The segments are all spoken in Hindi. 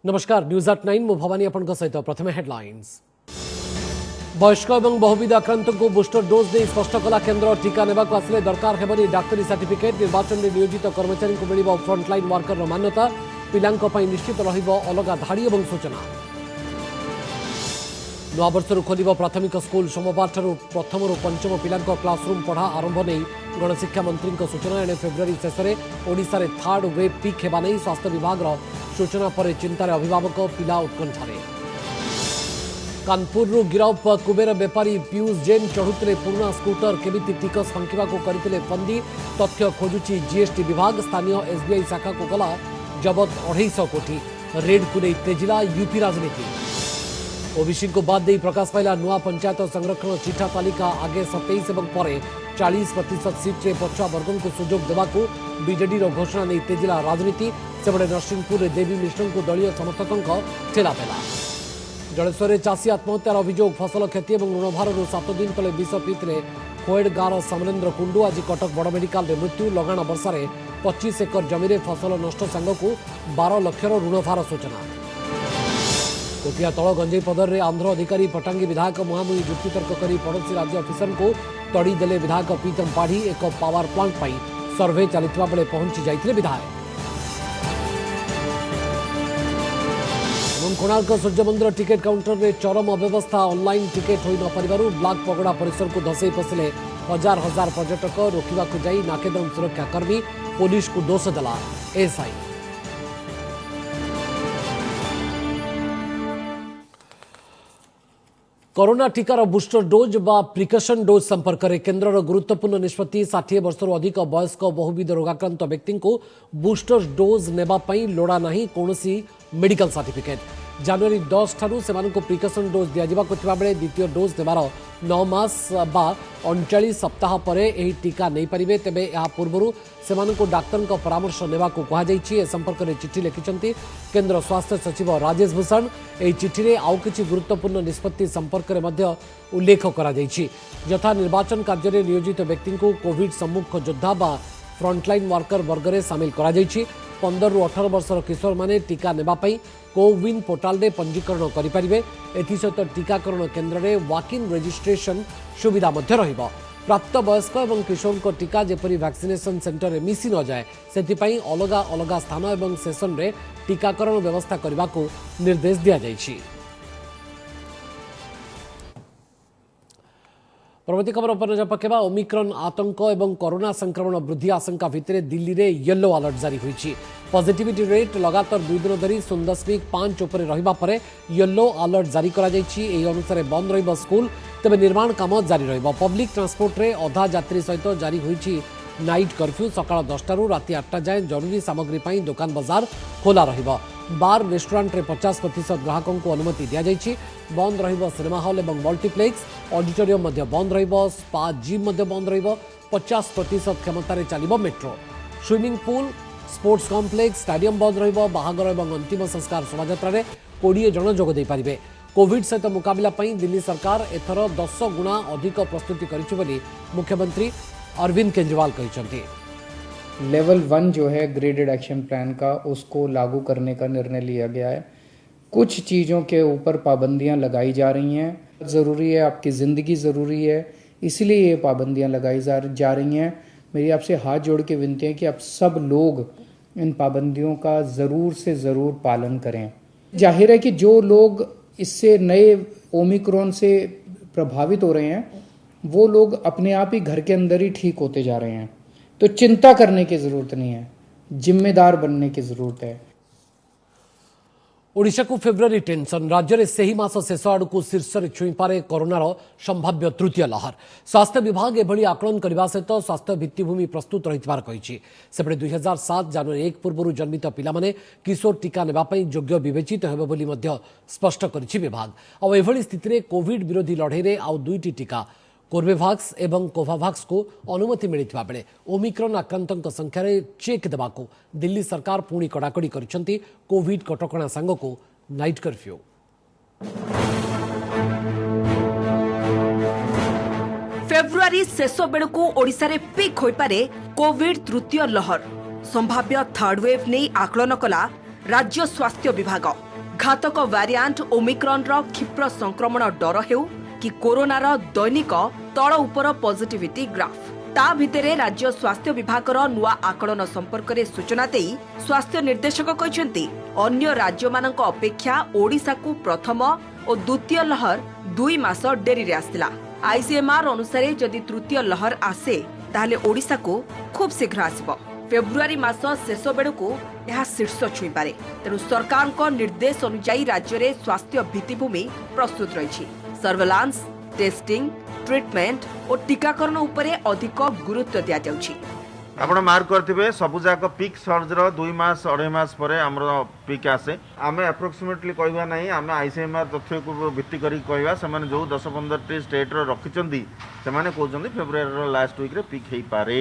नमस्कार न्यूज एट 9 मु भवानी आपन सहित प्रथम हेडलाइंस। वयस्क और बहुविध आक्रांत को बुस्टर डोज दे स्पष्ट कला केन्द्र टीका नेबाक आसिले दरकार हेबनी डाक्तरी सर्टिफिकेट। निर्वाचन में नियोजित कर्मचारी को मिलिबो फ्रंटलाइन वर्कर मान्यता। पिलांक पई निश्चित रहिबो अलग धाड़ी और सूचना। नववर्षर खोलिबो प्राथमिक स्कूल। सोमवार ठारू प्रथम रु पंचम पिलांक क्लासरूम पढ़ा आरंभ नहीं गणशिक्षा मंत्री सूचना। एणे फेब्रुआरी शेष में ओडिशा रे थर्ड वेव पीक हेबा नहीं स्वास्थ्य विभाग सूचना पर चिंतार अभिभावक पिला उत्कंठारे। कानपुर गिरफ कुबेर बेपारी पीयूष जैन चढ़ुते पुराना स्कूटर केमिति टिकस फंकिबा को करथिले फंदी। तथ्य खोजुची जीएसटी विभाग। स्थानीय एसबीआई शाखा को गला जबत 250 कोटी। रेड को नहीं तेजिला यूपी राजनीति। ओबीसी को बाद दे प्रकाश पाइला नुआ पंचायत संरक्षण चिठा तालिका। आगे 27 और पर 40% सीट्रे पछुआ वर्गों को सुजोग देवाकू बीजेडी घोषणा नहीं तेजिला राजनीति। सेबड़े नरसिंहपुर देवी मिश्र को दलीय समर्थकों ठेलापेला। जलेश्वर चाषी आत्महत्यार अभियोग। फसल क्षति और ऋणभार 7 दिन तले विष पीते खोएड गाँव समरेन्द्र कुंडू। आज कटक बड़ मेडिकल मृत्यु। लगाण वर्षार 25 एकर जमी फसल नष्ट सांगक 12 लक्षर ऋणभार सूचना। कोटिया तल गंजेई पदर रे आंध्र अधिकारी पटांगी विधायक मुहामुही जुक्तितर्क कर पड़ोसी राज्य अफिसर को तड़ी देले विधायक प्रीतम पाढ़ी। एक पावर प्लांट पर सर्वे चलता बेले पहुंची जाते विधायक। कोणार्क सूर्य मंदिर टिकेट काउंटर रे चरम अव्यवस्था। ऑनलाइन टिकेट हो न पारिबारु ब्लैक पगड़ा परिसर को धसई पशिले हजार हजार पर्यटक। रोकवा जाई नाकेदम सुरक्षाकर्मी। पुलिस को दोष देला एसआई। कोरोना टीकार बुस्टर डोज बा प्रिकसन डोज संपर्क में केन्द्र गुरुत्वपूर्ण निष्पत्ति। 60 वर्षर अधिक वयस्क बहुविध रोगाक्रांत व्यक्ति को बुस्टर डोज नेबापई लोड़ा नहीं कौनसी मेडिकल सर्टिफिकेट। जनवरी 10 ठारू सेमानकु प्रिकसन डोज दियाजिबाकु थिबा बेले द्वितीय डोज देबार 9 मास बा 39 सप्ताह पर यह टीका नहीं पारिबे। तेबे या पूर्वरु सेमानकु डाक्टर का परामर्श नेबाकु कहा जायछि। ए संपर्क में चिठी लिखिछन्ति केंद्र स्वास्थ्य सचिव राजेश भूषण। एही चिठी रे आउ किछि गुरुत्वपूर्ण निष्पत्ति संपर्क में मध्य उल्लेख करा जायछि। यथा निर्वाचन कार्य में नियोजित व्यक्ति को कोविड सम्मुख योद्धा बा फ्रंटलाइन वर्कर वर्ग में सामिल करा जायछि। 15 रु 18 वर्षर किशोर माने टीका नेबापई कोविन पोर्टाल रे पंजीकरण करिपारिबे। एथिसहित टीकाकरण केन्द्र में वॉक इन रजिस्ट्रेशन सुविधा मध्य रहिबो। प्राप्त वयस्क और किशोर को टीका जेपरी वैक्सीनेशन सेंटर में मिसी न जाए सेथिपई अलगा अलगा स्थान और सेशन रे टीकाकरण व्यवस्था करने को निर्देश दिया जायछि। परवर्ती खबर पर नजर पकेबा। ओमिक्रॉन आतंक और कोरोना संक्रमण वृद्धि आशंका भितर दिल्ली रे येलो अलर्ट जारी होईछि। पॉजिटिविटी रेट लगातार 2 दिन धरी 0.5 उपर रहिबा परे येलो अलर्ट जारी करा जायछि। एही अनुसार बंद रहिबो स्कूल। तबे निर्माण काम जारी रहिबो। पब्लिक ट्रांसपोर्ट रे अधा यात्री सहित जारी होईछि नाइट कर्फ्यू। सकाळ 10 रु राति 8 जाए जरूरी सामग्री पई दुकान बाजार खोला रहिबो। बार रेस्टोरेंट रे 50% ग्राहकों को अनुमति दिया जायछि। बंद रहिबो सिनेमा हॉल एवं मल्टीप्लेक्स। ऑडिटोरियम मध्य बंद रहिबो। स्पा जिम मध्य बंद रहिबो। 50% क्षमतार चलिबो metro. Swimming pool sports complex stadium बंद रहिबो। बाहागर एवं अंतिम संस्कार शोभायात्रा रे 20 जन जोग दे पारिबे। कोविड सहित मुकाबला पई दिल्ली सरकार एथर 10 गुणा अधिक प्रस्तुति करिछि बोली मुख्यमंत्री अरविंद केजरीवाल कहिसंती। लेवल 1 जो है ग्रेडेड एक्शन प्लान का उसको लागू करने का निर्णय लिया गया है। कुछ चीज़ों के ऊपर पाबंदियां लगाई जा रही हैं। ज़रूरी है, आपकी ज़िंदगी ज़रूरी है, इसलिए ये पाबंदियां लगाई जा रही हैं। मेरी आपसे हाथ जोड़ के विनती है कि आप सब लोग इन पाबंदियों का ज़रूर से ज़रूर पालन करें। जाहिर है कि जो लोग इससे नए ओमिक्रॉन से प्रभावित हो रहे हैं वो लोग अपने आप ही घर के अंदर ही ठीक होते जा रहे हैं। तो चिंता करने की जरूरत नहीं है, जिम्मेदार बनने की जरूरत है। ओडिशा को फेब्रुआरी टेंशन। राज्य में सही मास शेष आड़ को शीर्ष में छुई पारे कोरोनार संभाव्य तृतीय लहर। स्वास्थ्य विभाग एभली आकलन करने सहित स्वास्थ्य भित्तिभूमि प्रस्तुत रहितबार कहिछि। सेपटे 2007 जनवरी 1 पूर्व जन्मित पिलामाने किशोर टीका नेबापई योग्य विवेचित हेबे बोली मध्य स्पष्ट करिछि विभाग। आ एभली स्थिति में कोविड विरोधी लड़ाई में आउ 2टी टीका कोर्बेवैक्स एवं कोवावैक्स को अनुमति मिलिथिबा बेले ओमिक्रॉन आक्रांतों संख्यार चेक देबाकू दिल्ली सरकार पुणी कड़ाकड़ी करिसेंती। कोविड कटकणा सांगको नाइट कर्फ्यू। फेब्रुआरी शेष बेलू ओडिशा रे पीक होई पारे कोविड तृतीय लहर। संभाव्य थर्ड वेव नहीं आकलन कला राज्य स्वास्थ्य विभाग। घातक वेरिएंट ओमिक्रॉन रो क्षिप्र संक्रमण डर हेउ कि कोरोनार दैनिक तଳ ଉପର पॉजिटिविटी ग्राफ ता भितरे राज्य स्वास्थ्य विभाग नुआ आकलन संपर्क में सूचना दे स्वास्थ्य निर्देशक कहते अन्य राज्य मानक अपेक्षा ओडिशा को प्रथम और द्वितीय लहर 2 मास डेरी रे आसला। आईसीएमआर अनुसार जदि तृतीय लहर आसे ताहले ओडिशा को खूब शीघ्र आसिबो। फेब्रुआरी मास शेष बेड़ू यह शीर्ष छुई पारे। तेणु सरकार को निर्देश अनुसार राज्य में स्वास्थ्य भित्तिभूमि प्रस्तुत रही। सर्वेलांस, टेस्टिंग, ट्रीटमेंट और टीकाकरण उपरे अधिक गुरुत्व दिया जाउछि। आपण मार्क करथिबे सबु जाक पीक सर्ज रो 2 मास 2.5 मास परे हमरो पीक आसे। आमे अप्रोक्सीमेटली कहबा नाही, आमे आईसीएमआर तथ्य को भित्ति करी कहबा सेमाने जो 10-15 टी स्टेट रो रखिचंदी सेमाने कहउचंदी फेब्रुआरी रो लास्ट वीक रे पीक हेई पारे।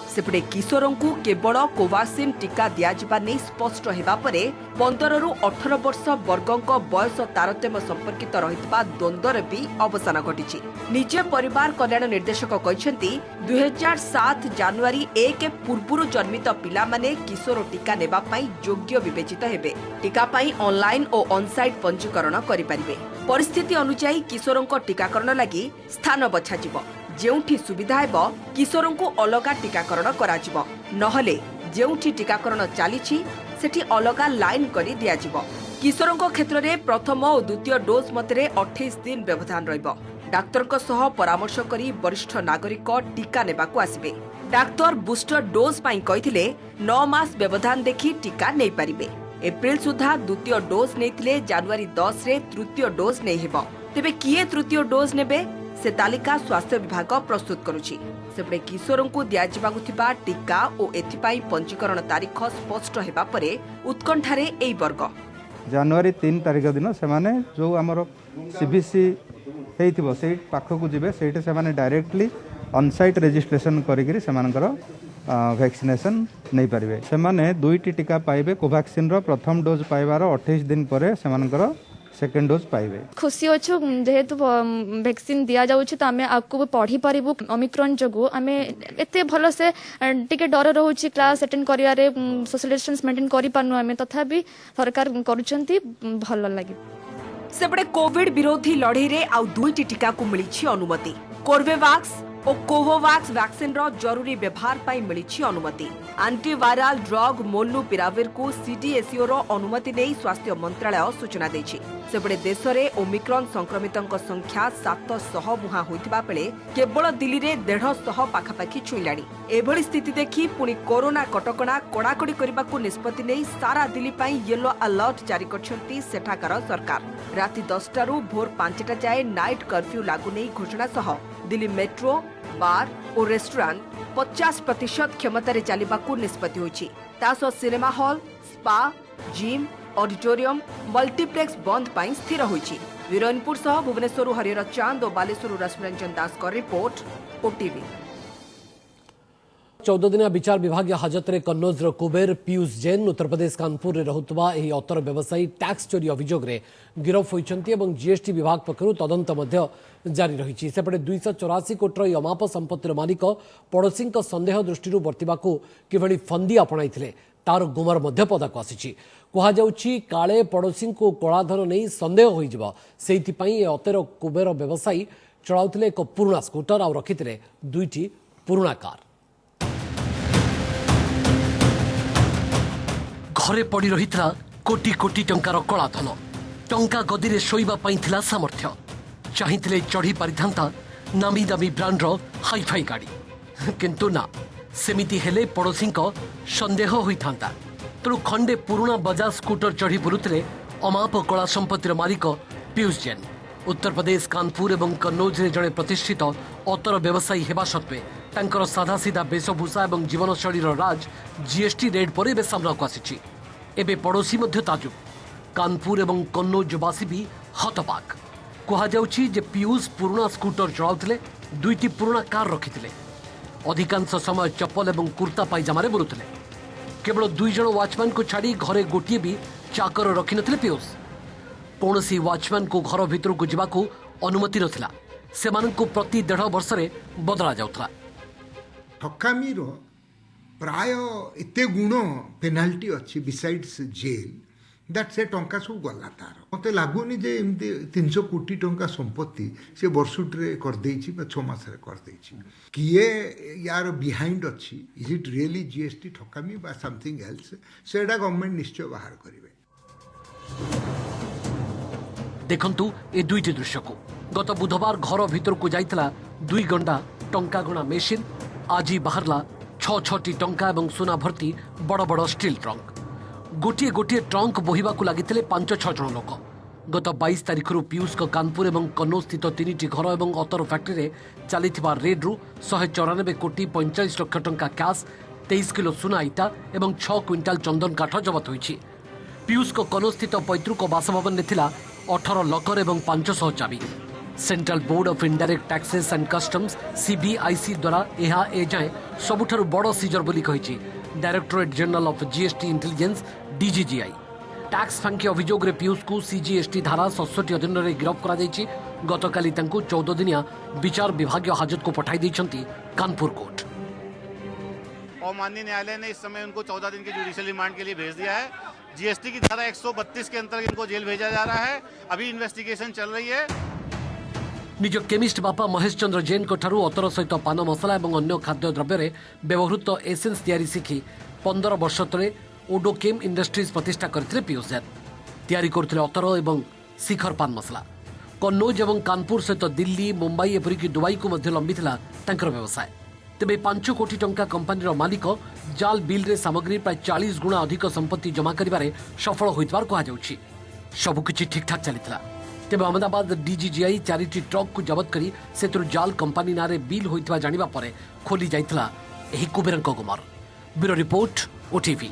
सेपटे किशोरों को केवल कोवाक्सिन टीका दियाजिबा नहीं स्पष्ट हेबा परे 15 रु 18 वर्ष वर्गों बयस तारतम्य संपर्कित रहितबा द्वंद्वर भी अवसान घटिछि। निजे परिवार कल्याण निर्देशक कहछंती 2007 जनवरी 1 पूर्वरु जन्मित पिला माने किशोर टीका नेबा पई योग्य विवेचित हेबे। टीका पई ऑनलाइन और ऑनसाइट पंजीकरण करि परिबे। परिस्थिति अनुसार किशोरों को टीकाकरण लागि स्थान बछा जिवो। जेउठी सुविधा हेबो किशोरों को अलगा टीकाकरण कराजिबो, नहले जेउठी टीकाकरण चालिछि सेठी अलगा लाइन करी दियाजिबो। किशोरों को क्षेत्र में प्रथम और द्वितीय डोज मध्य 28 दिन व्यवधान रहिबो। डाक्तर को सह परामर्श करी वरिष्ठ नागरिक टीका नेबाकू आसिबे। डाक्तर बूस्टर डोज पई कहिथिले 9 मास व्यवधान देखि टीका नै परिबे। एप्रिल सुधा द्वितीय डोज नैथिले जनवरी 10 रे तृतीय डोज नै हेबो। तेबे किए तृतीय डोज नेबे से तालिका स्वास्थ्य विभाग प्रस्तुत करुछि। सेपटे किशोरों को दियाजिबाकु थिबा टीका और एथिपाई पंजीकरण तारीख स्पष्ट हेबा परे उत्कंठारे एई वर्ग जनवरी 3 तारीख दिन से जो आमर सीबीसी हेइथिबो से पाखकु जिबे सेठी से डायरेक्टली ऑनसाइट रजिस्ट्रेशन करिकरी सेमानकर वैक्सीनेशन नहीं पारिबे। सेमाने 2टी टीका पाइबे। कोवैक्सीन रो प्रथम डोज पाइबार 28 दिन परे सेमानकर सेकेंड डोज पाइबे। खुशी अच्छु जेहेतु वैक्सीन दिया जाउछि त आमे आकु पढ़ी परिबु। ओमिक्रॉन जगु आमे एते भलो से टिके डर रहउछि क्लास अटेंड करियारे सोशल डिस्टेंस मेंटेन करि पानु आमे, तथापि सरकार करूछंती भलो लागि। सेपटे कोविड विरोधी लड़ाई रे आउ 2टी टीका को मिली अनुमति। कोर्बेवैक्स और कोवोवैक्स वैक्सीन रो जरूरी व्यवहार पाई मिली अनुमति। एंटीवायरल ड्रग मोलनुपिराविर को सीडीएसओ रो अनुमति नहीं स्वास्थ्य मंत्रालय सूचना देछि। सेपटे देश में ओमिक्रॉन संक्रमितों संख्या 700 मुहा होइतिबा बेले केवल दिल्ली रे 150 पाखापाखि छुईलाणी। एभली स्थिति देखि पुणी कोरोना कटकणा कड़ाकड़ी करबाकू निष्पत्ति नहीं सारा दिल्ली पाई येलो अलर्ट जारी करछंती सेठाकार सरकार। राति 10 रु भोर 5 जाए नाइट कर्फ्यू लागू नहीं घोषणा सह दिल्ली मेट्रो, बार और रेस्टोरेंट 50% क्षमतार चलवाकू निष्पत्ति होइछि। तासो cinema hall, spa, gym, auditorium, multiplex बंद पाई स्थिर होइछि। वीरनपुर सह भुवनेश्वर हरिहर चांद और बालेश्वर रश्मिरंजन दास का रिपोर्ट ओटीवी। 14 दिनिया विचार विभाग हाजत रे कन्नौज कुबेर पीयूष जैन उत्तर प्रदेश कानपुर रे रहुतबा एही अतर व्यवसायी टैक्स चोरी अभियोग रे गिरफ होइछंती एवं जीएसटी विभाग पक्षरु तदंत मध्य जारी रहिछि। सेपटे 284 कोटी अमाप संपत्तिर मालिक पड़ोसी संदेह दृष्टि बर्तिबाकू किभଳି फंदी अपणाइथिले तार गुमर मध्य पदाक आसिछि। कुहाଯାଉଛି काले पड़ोसी को कलाधन नहीं संदेह होइजिबो, सेइथिपई ए अतर कुबेर व्यवसायी चलाउथिले एक पुराना स्कूटर आ रखिथिले 2टी पुराना कार। घरे पड़ी रही कोटी कोटी टंकार कलाधन। टंका गदी रे शोइबा पई थिला सामर्थ्य। चाहिथिले चढ़ी पारिथांता नामी दामी ब्रांडर हाईफाई गाड़ी, किंतु ना सेमिति हेले पड़ोसी संदेह होइथांता। तेणु खंडे पुराना बजाज स्कूटर चढ़ी बुलुथिले अमाप कला संपत्तिर मालिक पीयूष जैन। उत्तर प्रदेश कानपुर एवं कन्नौज रे जड़े प्रतिष्ठित अतर व्यवसायी हेबा सत्वे तांकर साधा सीधा वेशभूषा एवं जीवनशैली राज जीएसटी रेड पर एबे सामनाकु आसिछि। एबे पड़ोसी मध्य ताजुब। कानपुर एवं कन्नौजवासी भी हतबाक। कुहाଯାଉଛି जे पीयूष पुराना स्कूटर चलाउथिले, 2टी पुराना कार रखिथिले। अधिकांश समय चप्पल एवं कुर्ता पायजामा बुलुथिले। केवल 2 जण वाचमैन को छाड़ी घरे गोटे भी चाकर रखि नथिले पीयूष। कौनसी वाचमैन को घर भितर को जावाकू अनुमति नथिला। सेमानंकु प्रति 1.5 वर्ष रे बदला जाउथला। ठकामीर प्राय एते गुण पेनाल्टी अच्छी बिसाइड्स जेल दैट से टंका सब गला तार मत लगुनि जे एमती 300 कोटी टंका संपत्ति से वर्षुटे करदे 6 मास करदे किए यार बिहाइंड अच्छी इज इट रियली जीएसटी ठकामी बा समथिंग एल्स सेटा गवर्नमेंट निश्चय बाहर करेंगे। देखंतु ए दुईटी दृश्य को गत बुधवार घर भीतर को जाइतला 2 घंटा टंका गणा मेसिन आज बाहरला 6 टंका और सुना भर्ती बड़ बड़ स्टील ट्रंक गोटे गोटे ट्रंक बोहिबा को लगिथिले 5-6 जन लोक। गत 22 तारिख पीयूष कानपुर और कन्नौज स्थित 3टी घर और अतर फैक्ट्री चली रेड्रु 194 कोटी 45 लाख टंका कैश 23 किलो सुना इटा और 6 क्विंटाल चंदन काठ जबत होईछि। पीयूष कन्नौज स्थित पैतृक बासभवन में थिला 18 लकर और 500 चाबी। Central board of indirect taxes and customs CBIC द्वारा यह एजाए सबुठारु बड़ सीजर बोली कहिछि directorate general of GST intelligence DGGI. Tax फांकी अभियोग रे पीयूष को सीजीएसटी धारा 67 अधीन रे गिरफ्त करा जायछि। गतकाली तांको 14 दिनिया विचार विभागीय हाजत को पठाई दैछंती कानपुर कोर्ट। और माननीय न्यायालय ने इस समय उनको 14 दिन के जुडिशियल रिमांड के लिए भेज दिया है। जीएसटी की धारा 132 के अंतर्गत इनको जेल भेजा जा रहा है। अभी इन्वेस्टिगेशन चल रही है। निज केमिस्ट बापा महेश चंद्र जैन ठारू अतर सहित पान मसला और अन्य खाद्य द्रव्य व्यवहृत एसेन्स तैयारी शिखी 15 वर्ष तले ओडोकेम इंडस्ट्रीज प्रतिष्ठा करथिले पीयूष जैन। तैयारी करथिले अतर और शिखर पान मसला। कन्नौज और कानपुर सहित दिल्ली मुंबई एपरिक दुबई को मध्य लंबिथिला तांकर व्यवसाय। तेबे 5 कोटी टंका कंपनीर मालिक जाल बिल रे सामग्री प्राय 40 गुणा अधिक संपत्ति जमा करिबारे सफल होइतबार कहा जाउछि। सबकिछि ठीकठाक चलिथिला। तेबे अहमदाबाद डीजीजीआई 4टी ट्रक को जबत करी सेतुर जाल कंपनी नारे बिल होइतबा जानिबा परे खोली जाइतला एही कुबेरंक गुमर। Bureau report OTV.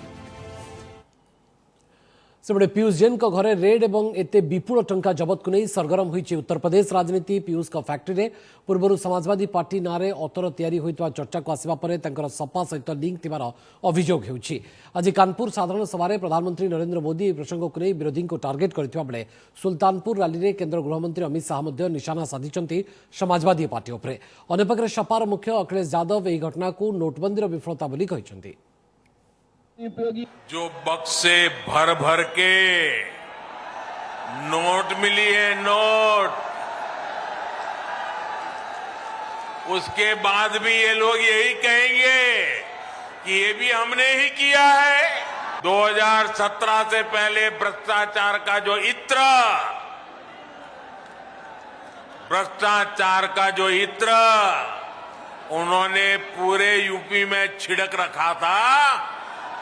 सेबडे पीयूष जैन को घरे रेड एवं एते विपुल टंका जबत को नहीं सरगरम होइछि उत्तर प्रदेश राजनीति। पीयूष का फैक्ट्री रे पूर्व समाजवादी पार्टी नारे अतर तैयारी होइतबा चर्चा को आसीबा परे तांकर सपा सहित लिंक थिबार अभियोग हेउछि। आज कानपुर साधारण सभा रे प्रधानमंत्री नरेंद्र मोदी प्रसंग को नहीं विरोधी को टार्गेट करथिबा बेले सुल्तानपुर रैली रे केंद्र गृहमंत्री अमित शाह मध्य निशाना साधिचंती समाजवादी पार्टी उपरे। अन्यपक्षे सपार मुख्य अखिलेश यादव एही घटना को नोटबंदी विफलता बोली कहिसंती। जो बक्से भर भर के नोट मिली है नोट, उसके बाद भी ये लोग यही कहेंगे कि ये भी हमने ही किया है। 2017 से पहले भ्रष्टाचार का जो इत्र उन्होंने पूरे यूपी में छिड़क रखा था,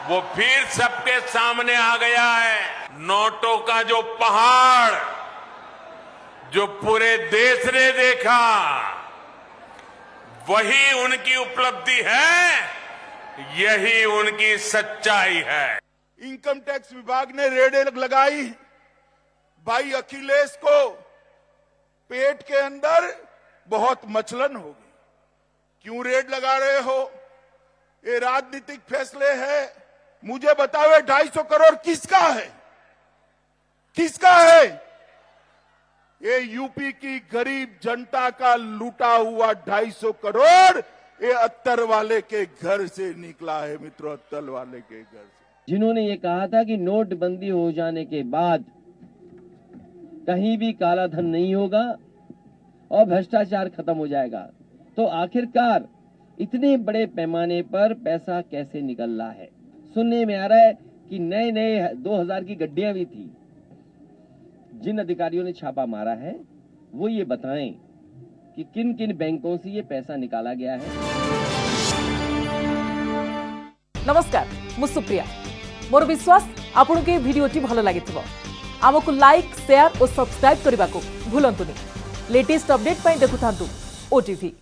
वो फिर सबके सामने आ गया है। नोटों का जो पहाड़ जो पूरे देश ने देखा, वही उनकी उपलब्धि है, यही उनकी सच्चाई है। इनकम टैक्स विभाग ने रेड लगाई। भाई अखिलेश को पेट के अंदर बहुत मचलन होगी। क्यों रेड लगा रहे हो? ये राजनीतिक फैसले है। मुझे बताओ 250 करोड़ किसका है? किसका है? ये यूपी की गरीब जनता का लूटा हुआ 250 करोड़ ये अत्तर वाले के घर से निकला है मित्रों, अत्तर वाले के घर से। जिन्होंने ये कहा था कि नोटबंदी हो जाने के बाद कहीं भी काला धन नहीं होगा और भ्रष्टाचार खत्म हो जाएगा, तो आखिरकार इतने बड़े पैमाने पर पैसा कैसे निकल रहा है? सुनने में आ रहा है कि नए 2000 की गड्डियां भी थी। जिन अधिकारियों ने छापा मारा है वो ये बताएं कि किन किन बैंकों से ये पैसा निकाला गया है। नमस्कार, मु सुप्रिया। मोर विश्वास आपन के वीडियोटी भलो लागिथिबो। आमको लाइक, शेयर और सब्सक्राइब करने को भूलंतुनी। लेटेस्ट अपडेट पाई देखुथांतु ओटीवी।